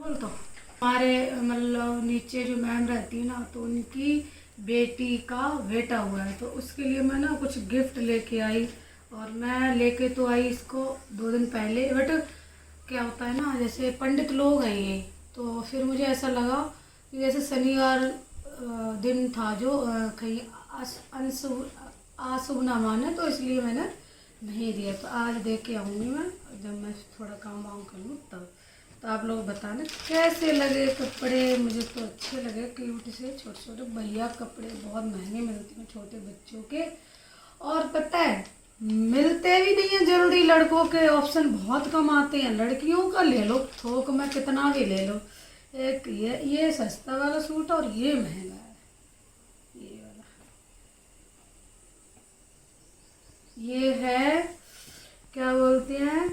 बोल तो हमारे मतलब नीचे जो मैम रहती है ना, तो उनकी बेटी का बेटा हुआ है, तो उसके लिए मैं ना कुछ गिफ्ट लेके आई। और मैं लेके तो आई इसको 2 दिन पहले, बट क्या होता है ना, जैसे पंडित लोग हैं ये, तो फिर मुझे ऐसा लगा कि जैसे शनिवार दिन था जो कहीं अशुभ ना माने, तो इसलिए मैंने नहीं दिया। तो आज दे के आऊँगी मैं, जब मैं थोड़ा काम वाम कर लूँ तब। तो आप लोग बताना कैसे लगे कपड़े। मुझे तो अच्छे लगे, क्यूट से छोटे छोटे भैया कपड़े बहुत महंगे मिलते हैं छोटे बच्चों के। और पता है मिलते भी नहीं है जल्दी, लड़कों के ऑप्शन बहुत कम आते हैं। लड़कियों का ले लो थोक में कितना भी ले लो। एक ये सस्ता वाला सूट और ये महंगा है, ये वाला। ये है क्या बोलते हैं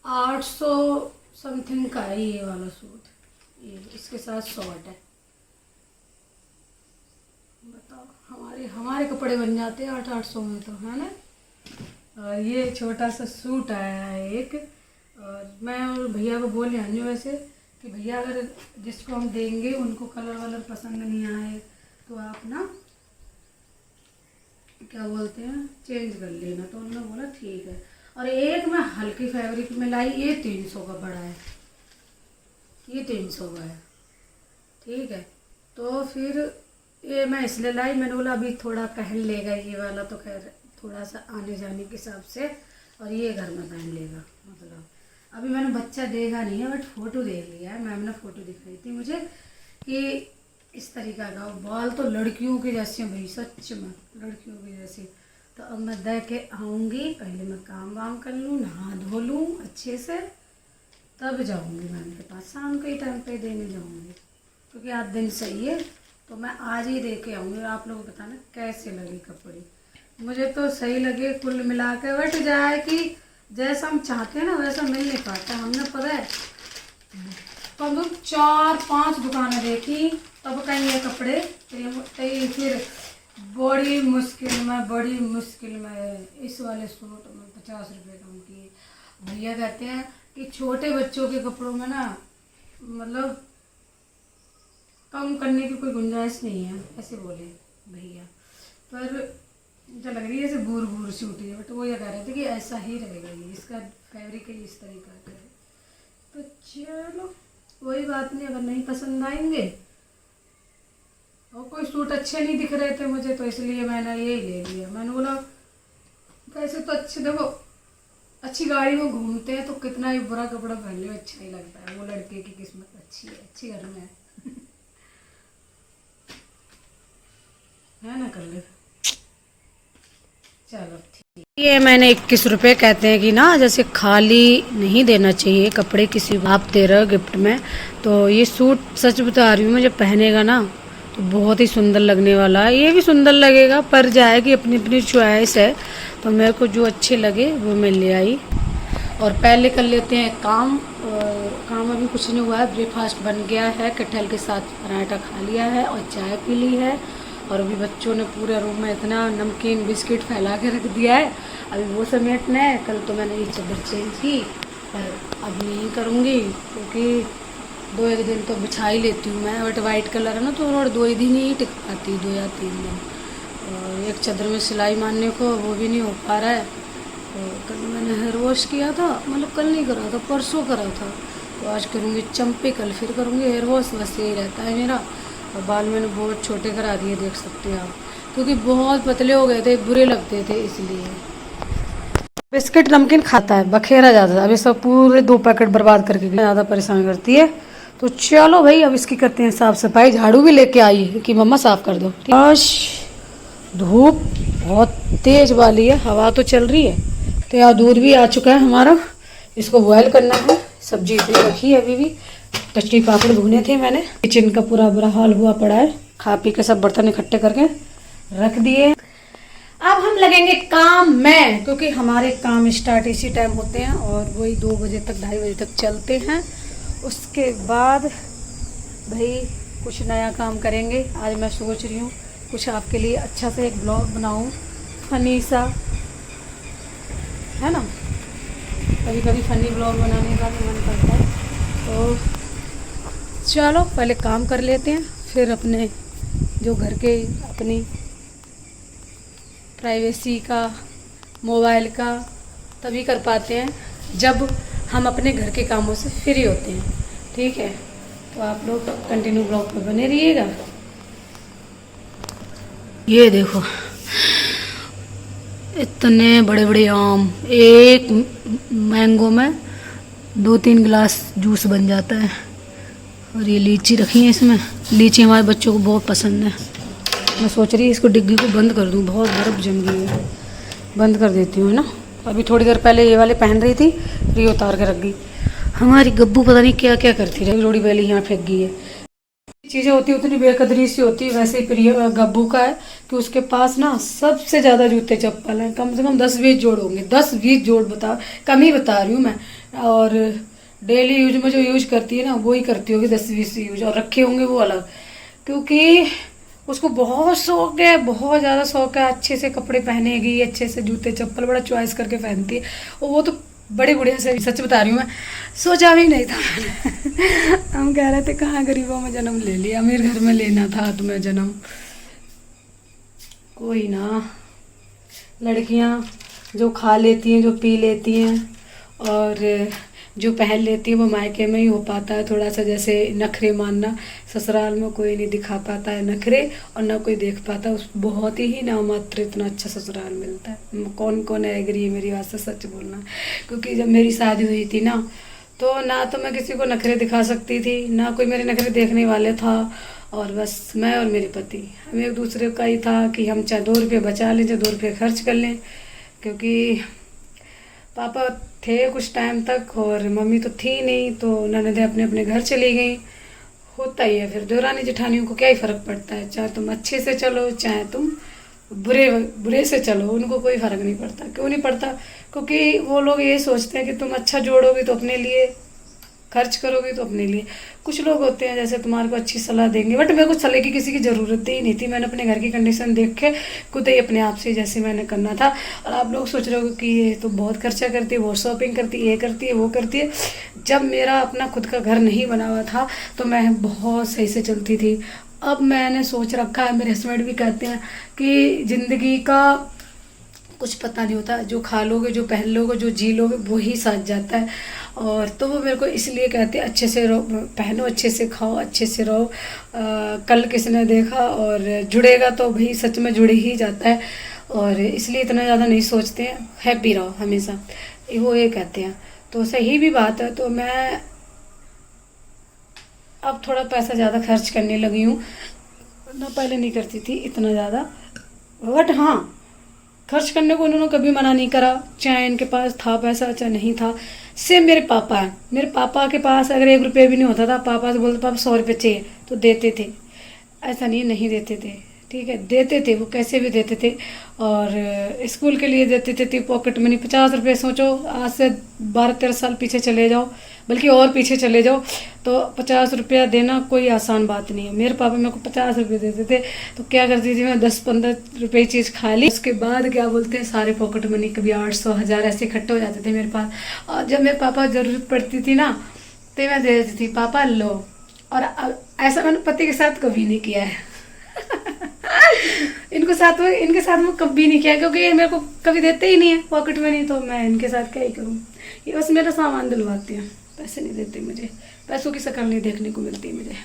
800 समथिंग का है ये वाला सूट। ये इसके साथ शॉर्ट है। बताओ हमारे हमारे कपड़े बन जाते हैं 800 में, तो है ना। और ये छोटा सा सूट आया है एक। और मैं और भैया को बोल रही हूँ वैसे कि भैया अगर जिसको हम देंगे उनको कलर वलर पसंद नहीं आए तो आप ना क्या बोलते हैं चेंज कर लेना। तो उन्होंने बोला ठीक है। और एक मैं हल्की फैब्रिक में लाई, ये 300 का बड़ा है, ये 300 का है, ठीक है। तो फिर ये मैं इसलिए लाई, मैंने बोला अभी थोड़ा पहन लेगा ये वाला, तो खैर थोड़ा सा आने जाने के हिसाब से, और ये घर में पहन लेगा। मतलब अभी मैंने बच्चा देखा नहीं है, बट फोटो देख लिया है। मैम ने फोटो दिखाई थी मुझे कि इस तरीका का बाल तो लड़कियों के जैसे हैं भाई, सच में लड़कियों के जैसे। तो अब मैं दे के आऊँगी, पहले मैं काम वाम कर लूँ, नहा धो लूँ अच्छे से, तब जाऊँगी मैम के पास। शाम के ही टाइम पे देने जाऊँगी, क्योंकि आज दिन सही है। तो मैं आज ही दे के आऊँगी। आप लोग बताना कैसे लगे कपड़े। मुझे तो सही लगे कुल मिला के, बट जाए कि जैसा हम चाहते हैं ना वैसा मिल नहीं पाता। हमने पता है कम 4-5 दुकानें देखी, तब कहीं ये कपड़े फिर बड़ी मुश्किल में इस वाले सूट में 50 रुपये कम किए। भैया कहते हैं कि छोटे बच्चों के कपड़ों में ना मतलब कम करने की कोई गुंजाइश नहीं है, ऐसे बोले भैया। पर मुझे लग रही है जैसे बूर सूट है, बट वो ये कह रहे थे कि ऐसा ही रहेगा, ये इसका फैब्रिक है इस तरीका का है। तो चलो कोई बात नहीं, अगर नहीं पसंद आएंगे और कोई सूट अच्छे नहीं दिख रहे थे मुझे, तो इसलिए मैंने यही ले लिया। मैंने बोला वैसे तो अच्छे, देखो अच्छी गाड़ी में घूमते हैं तो कितना ही बुरा कपड़ा पहन लो अच्छा ही लगता है। वो लड़के की किस्मत अच्छी है, अच्छी घर में है ना। कर ले चलो ठीक। ये मैंने 21 रुपये कहते हैं कि ना, जैसे खाली नहीं देना चाहिए कपड़े किसी को आप दे रहे हो गिफ्ट में। तो ये सूट सच बता रही हूँ, मुझे पहनेगा ना तो बहुत ही सुंदर लगने वाला है। ये भी सुंदर लगेगा, पर जाएगी अपनी अपनी चॉइस है। तो मेरे को जो अच्छे लगे वो मैं ले आई। और पहले कर लेते हैं काम। काम अभी कुछ नहीं हुआ है, ब्रेकफास्ट बन गया है, कटहल के साथ पराठा खा लिया है और चाय पी ली है। और अभी बच्चों ने पूरे रूम में इतना नमकीन बिस्किट फैला के रख दिया है, अभी वो समेटना है। कल तो मैंने ये चादर चेंज की, पर अब नहीं करूँगी क्योंकि 2-1 दिन तो बिछा ही लेती हूँ मैं। बट वाइट कलर है ना, तो और 2 ही दिन ही टिक पाती, 2 या 3 दिन। और एक चादर में सिलाई मारने को वो भी नहीं हो पा रहा है। तो कल मैंने हेयर वॉश किया था, मतलब कल नहीं करा था, परसों करा था। तो आज करूँगी चंपे, कल फिर करूँगी हेयर वॉश। बस यही रहता है मेरा। और बाल मैंने बहुत छोटे करा दिए, देख सकते हैं आप, क्योंकि बहुत पतले हो गए थे, बुरे लगते थे इसलिए। बिस्किट नमकीन खाता है, बखेरा जाता था। अभी सब पूरे 2 पैकेट बर्बाद करके ज़्यादा परेशान करती है। तो चलो भाई अब इसकी करते हैं साफ सफाई। झाड़ू भी लेके आई है कि मम्मा साफ कर दो। आज धूप बहुत तेज वाली है, हवा तो चल रही है। तो यार दूध भी आ चुका है हमारा, इसको बॉयल करना है। सब्जी इतनी रखी है, अभी भी कचड़ी पापड़ भुने थे मैंने। किचन का पूरा बुरा हाल हुआ पड़ा है, खा पी के सब बर्तन इकट्ठे करके रख दिए। अब हम लगेंगे काम में, क्योंकि हमारे काम स्टार्ट इसी टाइम होते हैं और वही 2 बजे तक 2:30 बजे तक चलते हैं। उसके बाद भाई कुछ नया काम करेंगे। आज मैं सोच रही हूँ कुछ आपके लिए अच्छा सा एक ब्लॉग बनाऊँ, फनी सा, है ना। कभी कभी फनी ब्लॉग बनाने का भी मन करता है। तो चलो पहले काम कर लेते हैं, फिर अपने जो घर के अपनी प्राइवेसी का, मोबाइल का तभी कर पाते हैं जब हम अपने घर के कामों से फ्री होते हैं। ठीक है, तो आप लोग कंटिन्यू ब्लॉग में बने रहिएगा। ये देखो इतने बड़े बड़े आम, एक मैंगो में 2-3 गिलास जूस बन जाता है। और ये लीची रखी है, इसमें लीची हमारे बच्चों को बहुत पसंद है। मैं सोच रही इसको डिग्गी को बंद कर दूं, बहुत बर्फ़ जम गई है। बंद कर देती हूँ, है ना। अभी थोड़ी देर पहले ये वाले पहन रही थी, फिर ये उतार के रख गई। हमारी गब्बू पता नहीं क्या क्या करती रही, रोड़ी बेली यहाँ फेंक गई है। चीज़ें होती उतनी बेकदरी सी होती है। वैसे ही प्रिय गब्बू का है कि उसके पास ना सबसे ज़्यादा जूते चप्पल हैं, कम से कम 10-20 जोड़ होंगे। 10-20 जोड़ बता, कम ही बता रही हूँ मैं। और डेली यूज में जो यूज करती है ना, वो ही करती होगी 10-20 यूज, और रखे होंगे वो अलग, क्योंकि उसको बहुत शौक है, बहुत ज़्यादा शौक है। अच्छे से कपड़े पहनेगी, अच्छे से जूते चप्पल बड़ा चॉइस करके पहनती है। और वो तो बड़े बुढ़िया से, सच बता रही हूँ मैं, सोचा भी नहीं था मैंने। हम कह रहे थे कहाँ गरीबों में जन्म ले लिया, अमीर घर में लेना था तुम्हें जन्म। कोई ना, लड़कियाँ जो खा लेती हैं, जो पी लेती हैं और जो पहन लेती है, वो मायके में ही हो पाता है। थोड़ा सा जैसे नखरे मानना, ससुराल में कोई नहीं दिखा पाता है नखरे, और ना कोई देख पाता। उस बहुत ही ना मात्र इतना अच्छा ससुराल मिलता है। कौन कौन एग्री है मेरी बात से, सच बोलना। क्योंकि जब मेरी शादी हुई थी ना, तो ना तो मैं किसी को नखरे दिखा सकती थी, ना कोई मेरे नखरे देखने वाले था। और बस मैं और मेरे पति, हम एक दूसरे का ही था कि हम चाहे 2 रुपये बचा लें, चाहे 2 रुपये खर्च कर लें। क्योंकि पापा थे कुछ टाइम तक और मम्मी तो थी नहीं, तो ननदें अपने अपने घर चली गई। होता ही है, फिर देवरानी जेठानियों को क्या ही फ़र्क पड़ता है। चाहे तुम अच्छे से चलो, चाहे तुम बुरे से चलो, उनको कोई फ़र्क नहीं पड़ता। क्यों नहीं पड़ता? क्योंकि वो लोग ये सोचते हैं कि तुम अच्छा जोड़ोगे तो अपने लिए, खर्च करोगे तो अपने लिए। कुछ लोग होते हैं जैसे तुम्हारे को अच्छी सलाह देंगे, बट मेरे को सलाह की किसी की ज़रूरत ही नहीं थी। मैंने अपने घर की कंडीशन देख के खुद ही अपने आप से जैसे मैंने करना था। और आप लोग सोच रहे हो कि ये तो बहुत खर्चा करती है, बहुत शॉपिंग करती है, ये करती है, वो करती है। जब मेरा अपना खुद का घर नहीं बना हुआ था तो मैं बहुत सही से चलती थी। अब मैंने सोच रखा है, मेरे हस्बैंड भी कहते हैं कि ज़िंदगी का कुछ पता नहीं होता, जो खा लोगे, जो पहन लोगे, जो जी लोगे, वो ही साथ जाता है। और तो वो मेरे को इसलिए कहते हैं अच्छे से रहो, पहनो, अच्छे से खाओ, अच्छे से रहो। कल किसने देखा, और जुड़ेगा तो भाई सच में जुड़ ही जाता है। और इसलिए इतना ज़्यादा नहीं सोचते हैं, हैप्पी रहो हमेशा, वो ये कहते हैं। तो सही भी बात है। तो मैं अब थोड़ा पैसा ज़्यादा खर्च करने लगी हूँ, ना पहले नहीं करती थी इतना ज़्यादा। बट हाँ, खर्च करने को उन्होंने कभी मना नहीं करा, चाहे इनके पास था पैसा चाहे नहीं था। सेम मेरे पापा हैं, मेरे पापा के पास अगर 1 रुपये भी नहीं होता था, पापा से बोलते पापा 100 रुपये चाहिए तो देते थे। ऐसा नहीं देते थे, ठीक है, देते थे, वो कैसे भी देते थे। और स्कूल के लिए देते थे पॉकेट मनी 50 रुपये। सोचो आज से 12-13 साल पीछे चले जाओ, बल्कि और पीछे चले जाओ, तो 50 रुपया देना कोई आसान बात नहीं है। मेरे पापा मेरे को 50 रुपये देते थे, तो क्या करती थी मैं, 10-15 रुपये चीज़ खा ली, उसके बाद क्या बोलते हैं सारे पॉकेट मनी कभी 800-1000 ऐसे इकट्ठे हो जाते थे मेरे पास। और जब मेरे पापा ज़रूरत पड़ती थी ना, तो मैं दे देती थी, पापा लो। और ऐसा मैंने पति के साथ कभी नहीं किया है। इनके साथ मैं कभी नहीं किया, क्योंकि ये मेरे को कभी देते ही नहीं है पॉकेट मनी, तो मैं इनके साथ क्या ही करूँ। ये बस मेरा सामान दिलवाते हैं, पैसे नहीं देते मुझे, पैसों की शक्ल नहीं देखने को मिलती मुझे।